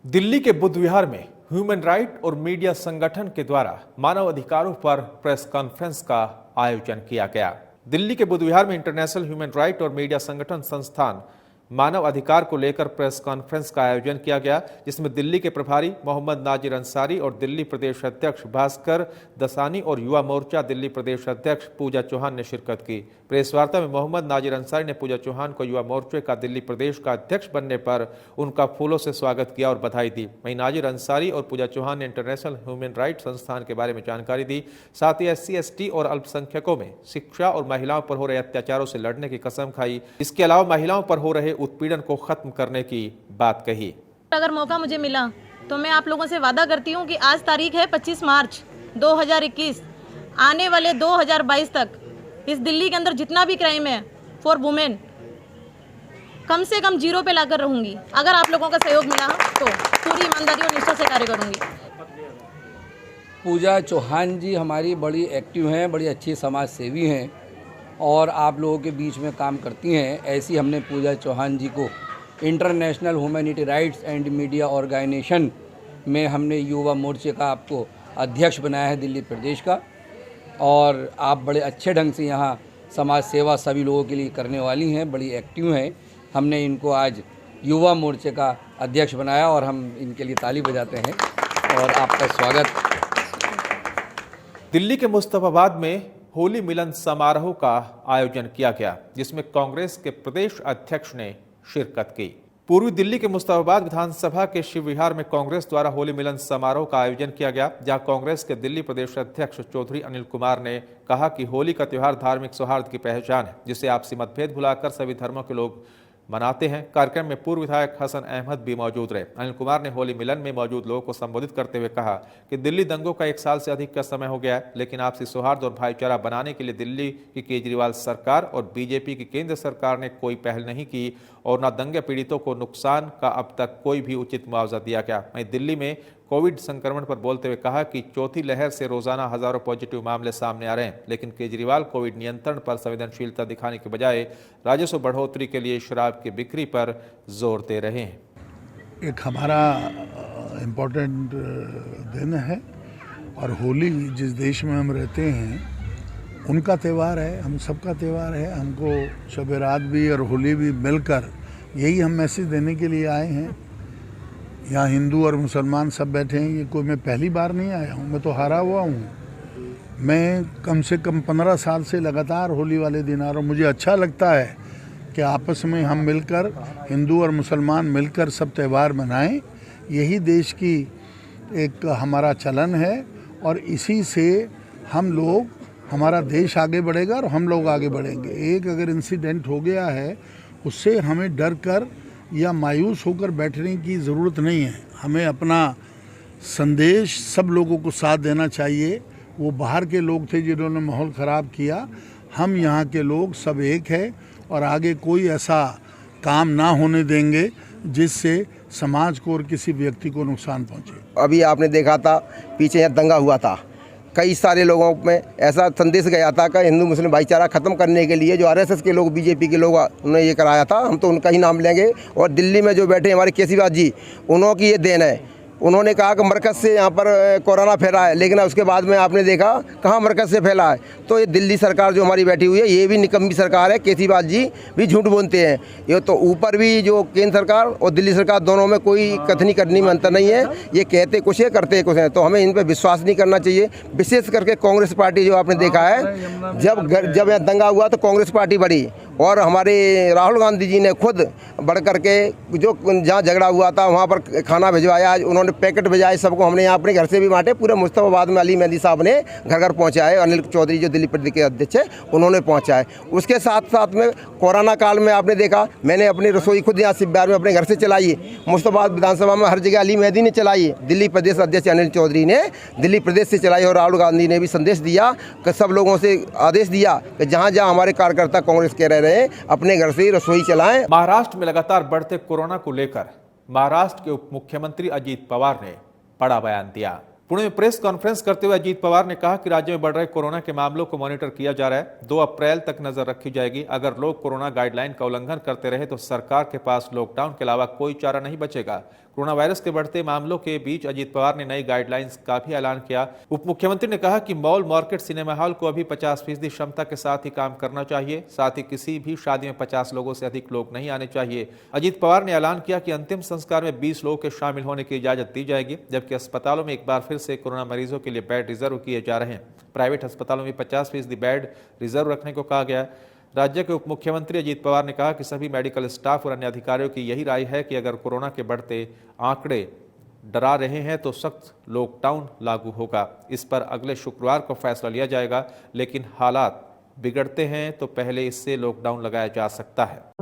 दिल्ली के बुद्ध विहार में human right और मीडिया संगठन के द्वारा मानव अधिकारों पर प्रेस कॉन्फ्रेंस का आयोजन किया गया। दिल्ली के बुद्ध विहार में इंटरनेशनल ह्यूमन राइट और मीडिया संगठन संस्थान मानव अधिकार को लेकर प्रेस कॉन्फ्रेंस का आयोजन किया गया, जिसमें दिल्ली के प्रभारी मोहम्मद नाजिर अंसारी और दिल्ली प्रदेश अध्यक्ष भास्कर दसानी और युवा मोर्चा दिल्ली प्रदेश अध्यक्ष पूजा चौहान ने शिरकत की। प्रेस वार्ता में मोहम्मद नाजिर अंसारी ने पूजा चौहान को युवा मोर्चे का दिल्ली प्रदेश का अध्यक्ष बनने पर उनका फूलों से स्वागत किया और बधाई दी। वहीं नाजिर अंसारी और पूजा चौहान ने इंटरनेशनल ह्यूमन राइट संस्थान के बारे में जानकारी दी। साथ ही SC, ST और अल्पसंख्यकों में शिक्षा और महिलाओं पर हो रहे अत्याचारों से लड़ने की कसम खाई। इसके अलावा महिलाओं पर हो रहे उत्पीड़न को खत्म करने की बात कही। अगर मौका मुझे मिला तो मैं आप लोगों से वादा करती हूं कि आज तारीख है 25 मार्च 2021, आने वाले 2022 तक इस दिल्ली के अंदर जितना भी क्राइम है फॉर वुमेन कम से कम 0 पे लाकर रहूंगी। अगर आप लोगों का सहयोग मिला तो पूरी ईमानदारी और निष्ठा से कार्य करूंगी। पूजा चौहान जी हमारी बड़ी एक्टिव हैं, बड़ी अच्छी समाज सेवी हैं और आप लोगों के बीच में काम करती हैं। ऐसी हमने पूजा चौहान जी को international humanity rights and media organisation में हमने युवा मोर्चे का आपको अध्यक्ष बनाया है दिल्ली प्रदेश का, और आप बड़े अच्छे ढंग से यहाँ समाज सेवा सभी लोगों के लिए करने वाली हैं, बड़ी एक्टिव हैं। हमने इनको आज युवा मोर्चे का अध्यक्ष बनाया और हम इनके लिए ताली बजाते हैं और आपका स्वागत। दिल्ली के मुस्तफाबाद में होली मिलन समारोह का आयोजन किया गया, जिसमें कांग्रेस के प्रदेश अध्यक्ष ने शिरकत की। पूर्वी दिल्ली के मुस्तफाबाद विधानसभा के शिव विहार में कांग्रेस द्वारा होली मिलन समारोह का आयोजन किया गया, जहां कांग्रेस के दिल्ली प्रदेश अध्यक्ष चौधरी अनिल कुमार ने कहा कि होली का त्योहार धार्मिक सौहार्द की पहचान है, जिसे आपसी मतभेद भुलाकर सभी धर्मों के लोग मनाते हैं। कार्यक्रम में पूर्व विधायक हसन अहमद भी मौजूद रहे। अनिल कुमार ने होली मिलन में मौजूद लोगों को संबोधित करते हुए कहा कि दिल्ली दंगों का 1 साल से अधिक का समय हो गया है, लेकिन आपसी सौहार्द और भाईचारा बनाने के लिए दिल्ली की केजरीवाल सरकार और बीजेपी की केंद्र सरकार ने कोई पहल नहीं की और न दंगे पीड़ितों को नुकसान का अब तक कोई भी उचित मुआवजा दिया गया। वहीं दिल्ली में कोविड संक्रमण पर बोलते हुए कहा कि चौथी लहर से रोजाना हजारों पॉजिटिव मामले सामने आ रहे हैं, लेकिन केजरीवाल कोविड नियंत्रण पर संवेदनशीलता दिखाने के बजाय राजस्व बढ़ोतरी के लिए शराब की बिक्री पर जोर दे रहे हैं। एक हमारा इम्पोर्टेंट दिन है और होली जिस देश में हम रहते हैं उनका त्यौहार है, हम सबका त्यौहार है। हमको शब रात भी और होली भी मिलकर यही हम मैसेज देने के लिए आए हैं। यहाँ हिंदू और मुसलमान सब बैठे हैं, ये कोई मैं पहली बार नहीं आया हूँ, मैं तो हारा हुआ हूँ। मैं कम से कम 15 साल से लगातार होली वाले दिन आ रहा हूँ। मुझे अच्छा लगता है कि आपस में हम मिलकर, हिंदू और मुसलमान मिलकर सब त्यौहार मनाएं। यही देश की एक हमारा चलन है और इसी से हम लोग, हमारा देश आगे बढ़ेगा और हम लोग आगे बढ़ेंगे। एक अगर इंसिडेंट हो गया है उससे हमें डर कर या मायूस होकर बैठने की ज़रूरत नहीं है। हमें अपना संदेश सब लोगों को साथ देना चाहिए। वो बाहर के लोग थे जिन्होंने माहौल ख़राब किया, हम यहाँ के लोग सब एक है और आगे कोई ऐसा काम ना होने देंगे जिससे समाज को और किसी व्यक्ति को नुकसान पहुँचे। अभी आपने देखा था पीछे यहाँ दंगा हुआ था, कई सारे लोगों में ऐसा संदेश गया था कि हिंदू मुस्लिम भाईचारा ख़त्म करने के लिए जो RSS के लोग, बीजेपी के लोग, उन्होंने ये कराया था। हम तो उनका ही नाम लेंगे। और दिल्ली में जो बैठे हमारे केजरीवाल जी, उन्हों की ये देन है। उन्होंने कहा कि मरकज़ से यहाँ पर कोरोना फैला है, लेकिन उसके बाद में आपने देखा कहाँ मरकज़ से फैला है। तो ये दिल्ली सरकार जो हमारी बैठी हुई है ये भी निकम्मी सरकार है। केजरीवाल जी भी झूठ बोलते हैं। ये तो ऊपर भी जो केंद्र सरकार और दिल्ली सरकार दोनों में कोई कथनी करनी में अंतर नहीं है। ये कहते कुछ है, करते कुछ है। तो हमें इन पर विश्वास नहीं करना चाहिए। विशेष करके कांग्रेस पार्टी जो आपने देखा है, जब यहाँ दंगा हुआ तो कांग्रेस पार्टी बढ़ी और हमारे राहुल गांधी जी ने खुद बढ़ करके जो जहाँ झगड़ा हुआ था वहाँ पर खाना भिजवाया, उन्होंने पैकेट भेजाए सबको। हमने यहाँ अपने घर से भी बांटे, पूरे मुस्तफाबाद में अली मेहंदी साहब ने घर घर पहुँचाए। अनिल चौधरी जो दिल्ली प्रदेश के अध्यक्ष है उन्होंने पहुँचाए। उसके साथ साथ में कोरोना काल में आपने देखा मैंने अपनी रसोई खुद यहाँ शिव विहार में अपने घर से चलाई। मुस्तफाबाद विधानसभा में हर जगह अली मेहंदी ने चलाई, दिल्ली प्रदेश अध्यक्ष अनिल चौधरी ने दिल्ली प्रदेश से चलाई। और राहुल गांधी ने भी संदेश दिया कि सब लोगों से आदेश दिया कि जहाँ जहाँ हमारे कार्यकर्ता कांग्रेस के रह रहे हैं अपने घर से ही रसोई चलाएं। महाराष्ट्र में लगातार बढ़ते कोरोना को लेकर महाराष्ट्र के उप मुख्यमंत्री अजीत पवार ने बड़ा बयान दिया। पुणे में प्रेस कॉन्फ्रेंस करते हुए अजीत पवार ने कहा कि राज्य में बढ़ रहे कोरोना के मामलों को मॉनिटर किया जा रहा है। 2 अप्रैल तक नजर रखी जाएगी। अगर लोग कोरोना गाइडलाइन का उल्लंघन करते रहे तो सरकार के पास लॉकडाउन के अलावा कोई चारा नहीं बचेगा। कोरोना वायरस के बढ़ते मामलों के बीच अजीत पवार ने नई गाइडलाइंस का भी ऐलान किया। उप मुख्यमंत्री ने कहा कि मॉल, मार्केट, सिनेमा हॉल को अभी 50% क्षमता के साथ ही काम करना चाहिए। साथ ही किसी भी शादी में 50 लोगों से अधिक लोग नहीं आने चाहिए। अजीत पवार ने ऐलान किया कि अंतिम संस्कार में 20 लोगों के शामिल होने की इजाजत दी जाएगी, जबकि अस्पतालों में एक बार फिर से कोरोना मरीजों के लिए बेड रिजर्व किए जा रहे हैं। प्राइवेट अस्पतालों में 50% बेड रिजर्व रखने को कहा गया। राज्य के उप मुख्यमंत्री अजीत पवार ने कहा कि सभी मेडिकल स्टाफ और अन्य अधिकारियों की यही राय है कि अगर कोरोना के बढ़ते आंकड़े डरा रहे हैं तो सख्त लॉकडाउन लागू होगा। इस पर अगले शुक्रवार को फैसला लिया जाएगा, लेकिन हालात बिगड़ते हैं तो पहले इससे लॉकडाउन लगाया जा सकता है।